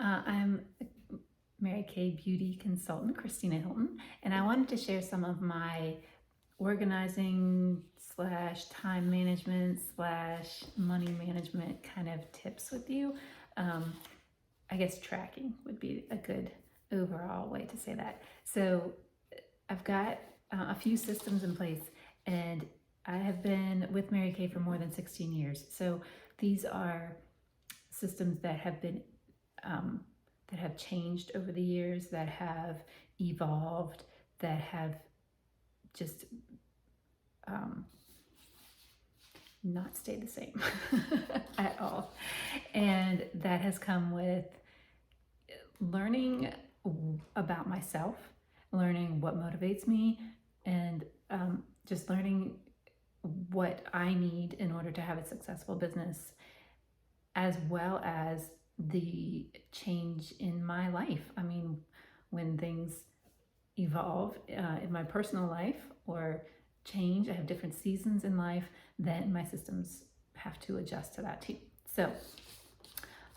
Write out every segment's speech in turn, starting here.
I'm Mary Kay beauty consultant, Christina Hilton, and I wanted to share some of my organizing slash time management slash money management kind of tips with you. I guess tracking would be a good overall way to say that. So I've got a few systems in place, and I have been with Mary Kay for more than 16 years. So these are systems that have been that have changed over the years, that have evolved, that have just not stayed the same at all. And that has come with learning about myself, learning what motivates me, and just learning what I need in order to have a successful business, as well as the change in my life. I mean, when things evolve in my personal life or change, I have different seasons in life, then my systems have to adjust to that too. So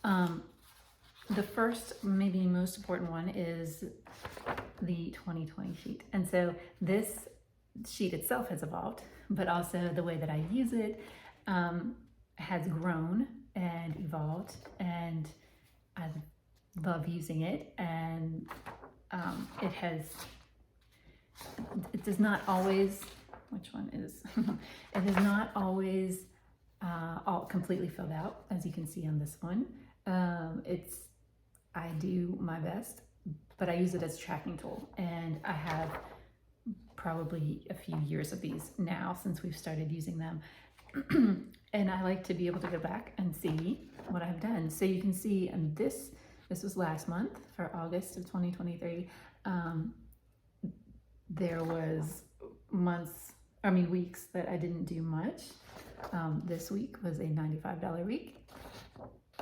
the first, maybe most important one is the 2020 sheet. And so this sheet itself has evolved, but also the way that I use it has grown and evolved, and I love using it. And it does not always, which one is, it is not always all completely filled out, as you can see on this one. I do my best, but I use it as a tracking tool, and I have probably a few years of these now since we've started using them. And I like to be able to go back and see what I've done. So you can see, and this was last month for August of 2023. There was weeks that I didn't do much. This week was a $95 week,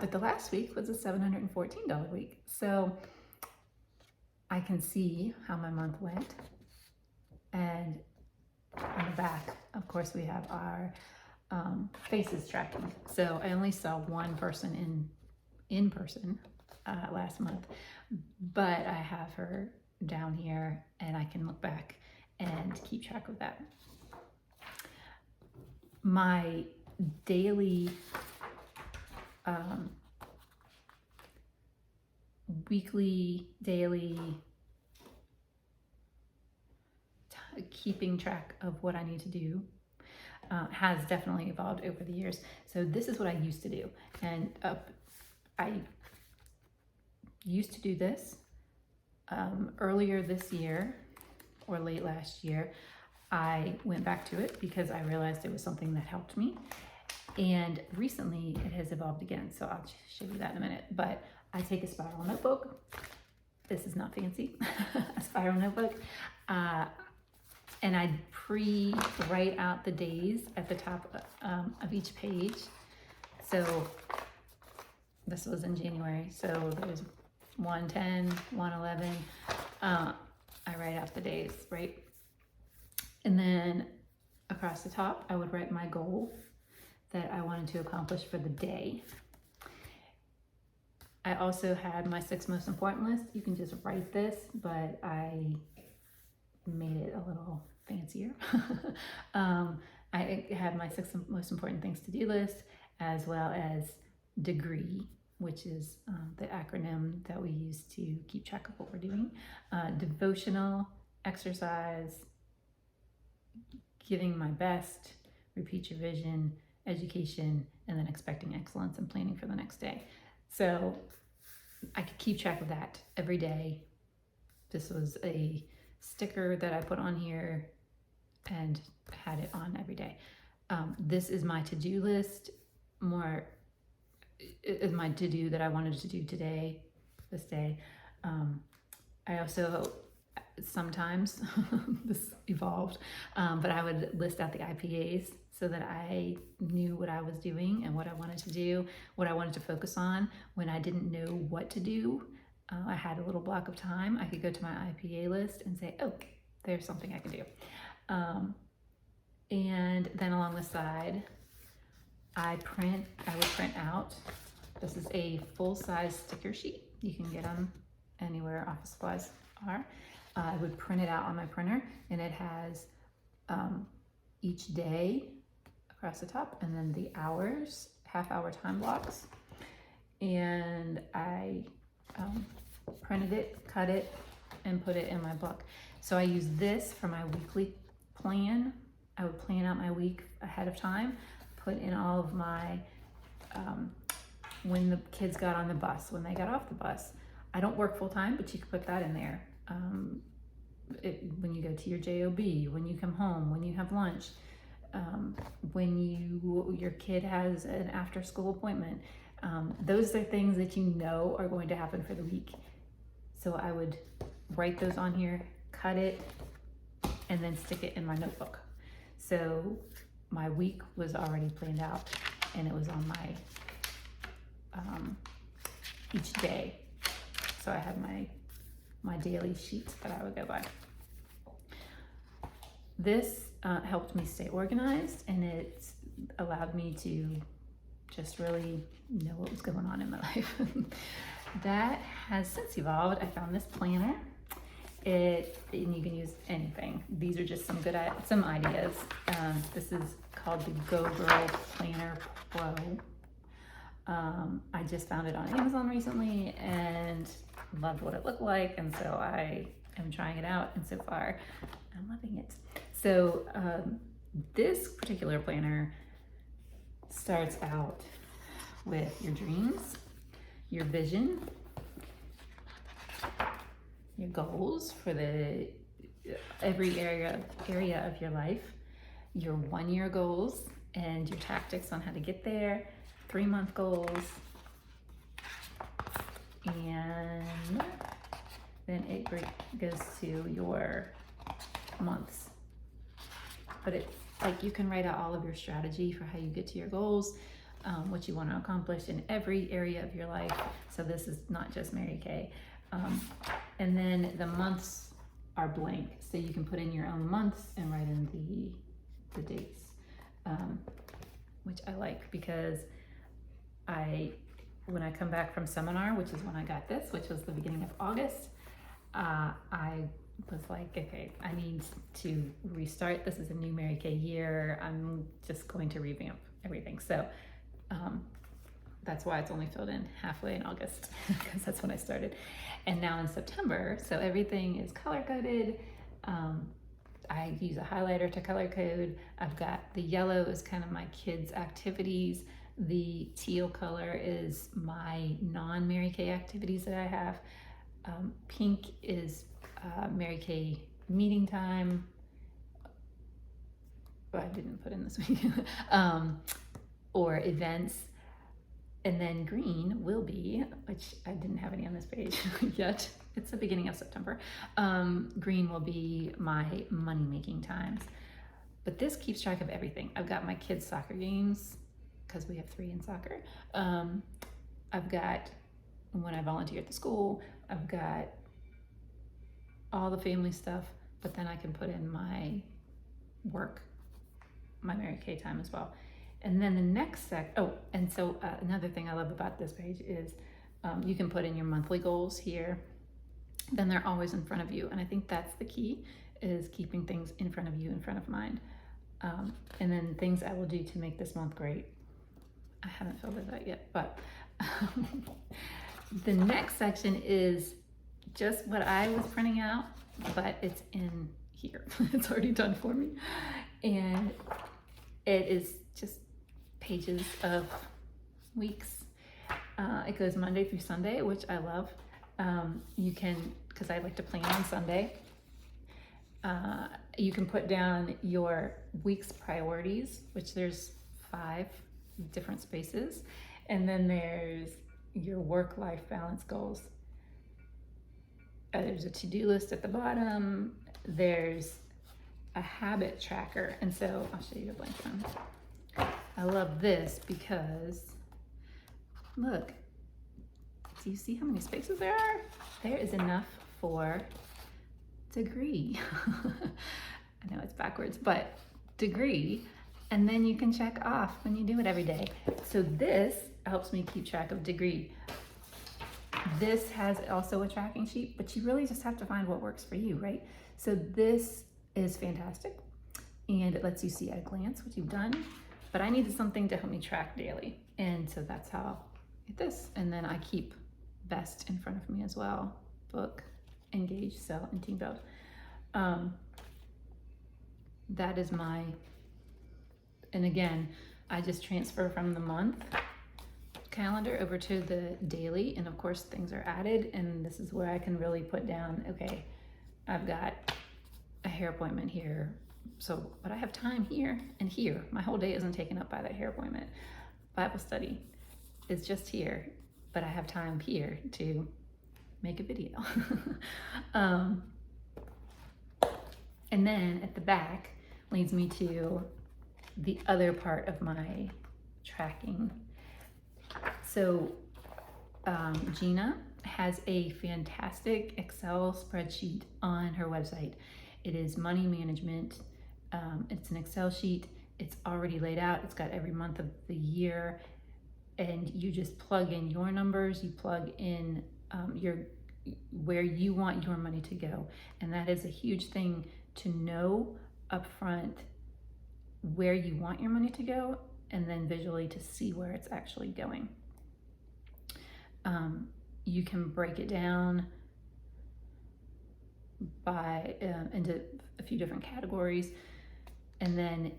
but the last week was a $714 week. So I can see how my month went. And on the back, of course, we have our faces tracking. So I only saw one person in person last month, but I have her down here, and I can look back and keep track of that. My daily weekly, daily keeping track of what I need to do has definitely evolved over the years. So this is what I used to do, and I used to do this earlier this year or late last year. I went back to it because I realized it was something that helped me, and recently it has evolved again. So I'll show you that in a minute. But I take a spiral notebook. This is not fancy. A spiral notebook. And I write out the days at the top of each page. So this was in January. So there's 1/10, 1/11. I write out the days, right? And then across the top, I would write my goal that I wanted to accomplish for the day. I also had my 6 most important list. You can just write this, but I made it a little fancier. I had my 6 most important things to do list, as well as degree, which is the acronym that we use to keep track of what we're doing. Devotional, exercise, giving my best, repeat your vision, education, and then expecting excellence and planning for the next day. So I could keep track of that every day. This was a sticker that I put on here and had it on every day. This is my to-do list. More is my to-do that I wanted to do today, this day. I also sometimes, this evolved, but I would list out the IPAs so that I knew what I was doing and what I wanted to do, what I wanted to focus on. When I didn't know what to do, I had a little block of time. I could go to my IPA list and say, oh, there's something I can do. And then along the side, I would print out, this is a full-size sticker sheet You can get them anywhere office supplies are. I would print it out on my printer, and it has each day across the top, and then the hours, half-hour time blocks. And I printed it, cut it, and put it in my book. So I use this for my weekly plan. I would plan out my week ahead of time, put in all of my, when the kids got on the bus, when they got off the bus. I don't work full time, but you can put that in there. When you go to your JOB, when you come home, when you have lunch, when your kid has an after school appointment. Those are things that you know are going to happen for the week. So I would write those on here, cut it, and then stick it in my notebook. So my week was already planned out, and it was on my each day. So I had my daily sheets that I would go by. This helped me stay organized, and it allowed me to just really know what was going on in my life. That has since evolved. I found this planner. And you can use anything. These are just some ideas. This is called the Go Girl Planner Pro. I just found it on Amazon recently and loved what it looked like, and so I am trying it out, and so far I'm loving it. So this particular planner starts out with your dreams, your vision, your goals for every area of your life, your 1-year goals and your tactics on how to get there, 3-month goals, and then it goes to your months. But it's like you can write out all of your strategy for how you get to your goals, what you want to accomplish in every area of your life. So this is not just Mary Kay. And then the months are blank, so you can put in your own months and write in the dates, which I like, because when I come back from seminar, which is when I got this, which was the beginning of August, I was like, okay, I need to restart. This is a new Mary Kay year. I'm just going to revamp everything. So that's why it's only filled in halfway in August, because that's when I started. And now in September, so everything is color-coded. I use a highlighter to color code. I've got the yellow is kind of my kids' activities. The teal color is my non-Mary Kay activities that I have. Pink is Mary Kay meeting time. But I didn't put in this week. Or events. And then green will be, which I didn't have any on this page yet. It's the beginning of September. Green will be my money-making times. But this keeps track of everything. I've got my kids' soccer games, because we have 3 in soccer. I've got when I volunteer at the school. I've got all the family stuff, but then I can put in my work, my Mary Kay time as well. And then the next another thing I love about this page is you can put in your monthly goals here. Then they're always in front of you. And I think that's the key, is keeping things in front of you, in front of mind. And then things I will do to make this month great. I haven't filled it out yet, but the next section is just what I was printing out, but it's in here. It's already done for me. And it is just pages of weeks. It goes Monday through Sunday, which I love. You can, because I like to plan on Sunday, you can put down your week's priorities, which there's 5 different spaces. And then there's your work-life balance goals. There's a to-do list at the bottom. There's a habit tracker. And so I'll show you the blank one. I love this because, look, do you see how many spaces there are? There is enough for degree. I know it's backwards, but degree. And then you can check off when you do it every day. So this helps me keep track of degree. This has also a tracking sheet, but you really just have to find what works for you, right? So this is fantastic, and it lets you see at a glance what you've done, but I needed something to help me track daily, and so that's how I'll get this. And then I keep BEST in front of me as well: book, engage, sell, and team build. That is my, and again, I just transfer from the month calendar over to the daily, and of course things are added, and this is where I can really put down, okay, I've got a hair appointment here, so, but I have time here and here. My whole day isn't taken up by that hair appointment. Bible study is just here, but I have time here to make a video. And then at the back leads me to the other part of my tracking. So Gina has a fantastic Excel spreadsheet on her website. It is money management. It's an Excel sheet. It's already laid out. It's got every month of the year, and you just plug in your numbers. You plug in where you want your money to go, and that is a huge thing to know up front where you want your money to go, and then visually to see where it's actually going. You can break it down by into a few different categories, and then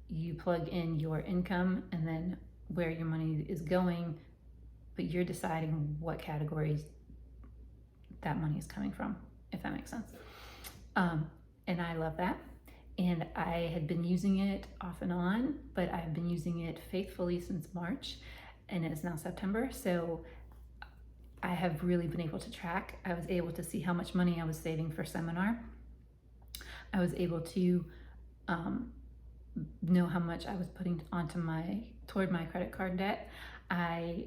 you plug in your income and then where your money is going, but you're deciding what categories that money is coming from, if that makes sense. And I love that. And I had been using it off and on, but I've been using it faithfully since March, and it's now September. So I have really been able to track. I was able to see how much money I was saving for seminar. I was able to know how much I was putting toward my credit card debt. I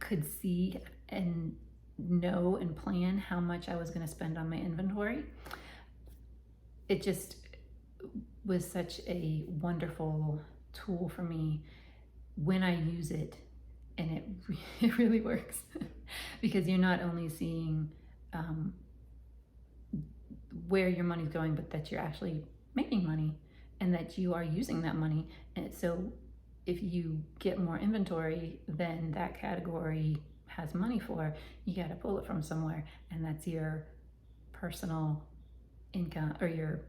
could see and know and plan how much I was going to spend on my inventory. It just was such a wonderful tool for me when I use it, and it really works because you're not only seeing where your money's going, but that you're actually making money and that you are using that money. And so if you get more inventory than that category has money for, you got to pull it from somewhere, and that's your personal income, or your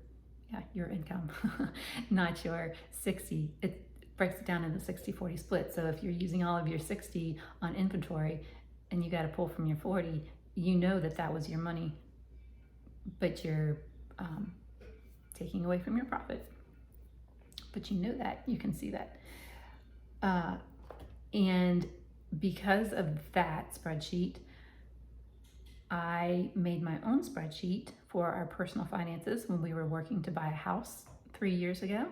income, not your 60. It breaks it down into 60-40 split. So if you're using all of your 60 on inventory and you got to pull from your 40, you know that was your money, but you're taking away from your profit. But you know that, you can see that. And because of that spreadsheet, I made my own spreadsheet for our personal finances when we were working to buy a house 3 years ago,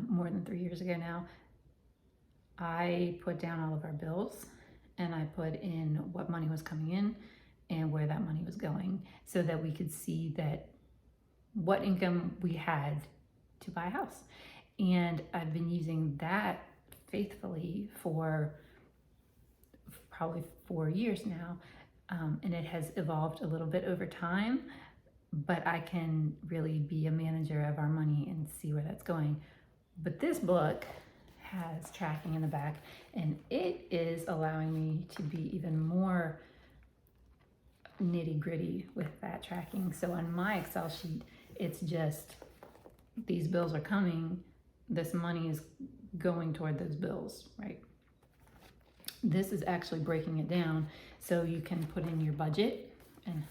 more than 3 years ago now. I put down all of our bills, and I put in what money was coming in and where that money was going, so that we could see that what income we had to buy a house. And I've been using that faithfully for probably 4 years now. And it has evolved a little bit over time, but I can really be a manager of our money and see where that's going. But this book has tracking in the back, and it is allowing me to be even more nitty gritty with that tracking. So on my Excel sheet, it's just, these bills are coming, this money is going toward those bills, right? This is actually breaking it down so you can put in your budget, and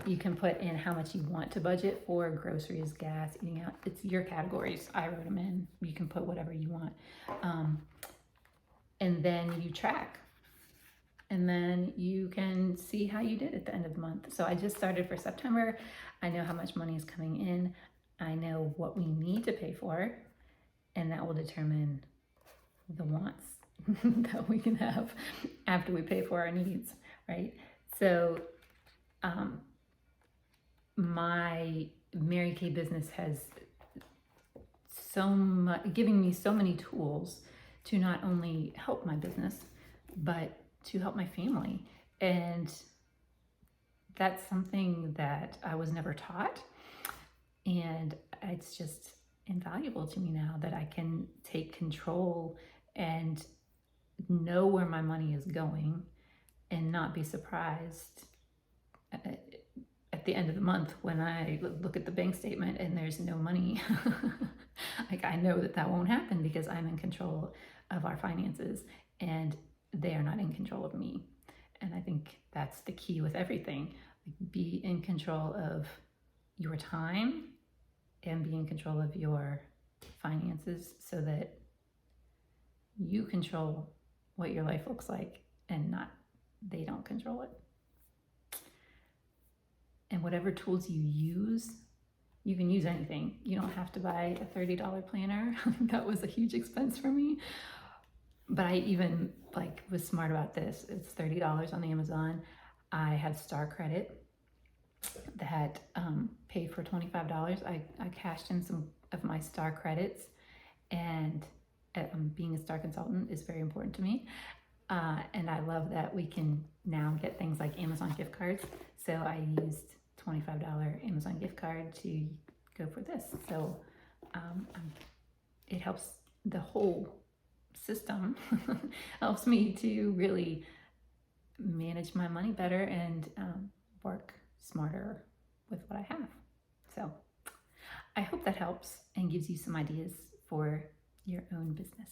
you can put in how much you want to budget for groceries, gas, eating out. It's your categories. I wrote them in. You can put whatever you want. And then you track. And then you can see how you did at the end of the month. So I just started for September. I know how much money is coming in. I know what we need to pay for, and that will determine the wants that we can have after we pay for our needs, right? So my Mary Kay business has giving me so many tools to not only help my business, but to help my family. And that's something that I was never taught. And it's just invaluable to me now that I can take control and know where my money is going and not be surprised at the end of the month when I look at the bank statement and there's no money. Like, I know that that won't happen because I'm in control of our finances and they are not in control of me. And I think that's the key with everything. Like, be in control of your time and be in control of your finances so that you control what your life looks like and not they don't control it. And whatever tools you use, you can use anything. You don't have to buy a $30 planner. That was a huge expense for me. But I even was smart about this. It's $30 on Amazon. I have Star Credit that paid for $25. I cashed in some of my Star credits, and being a Star consultant is very important to me. And I love that we can now get things like Amazon gift cards. So I used $25 Amazon gift card to go for this. So it helps the whole system, helps me to really manage my money better and work smarter with what I have. So I hope that helps and gives you some ideas for your own business.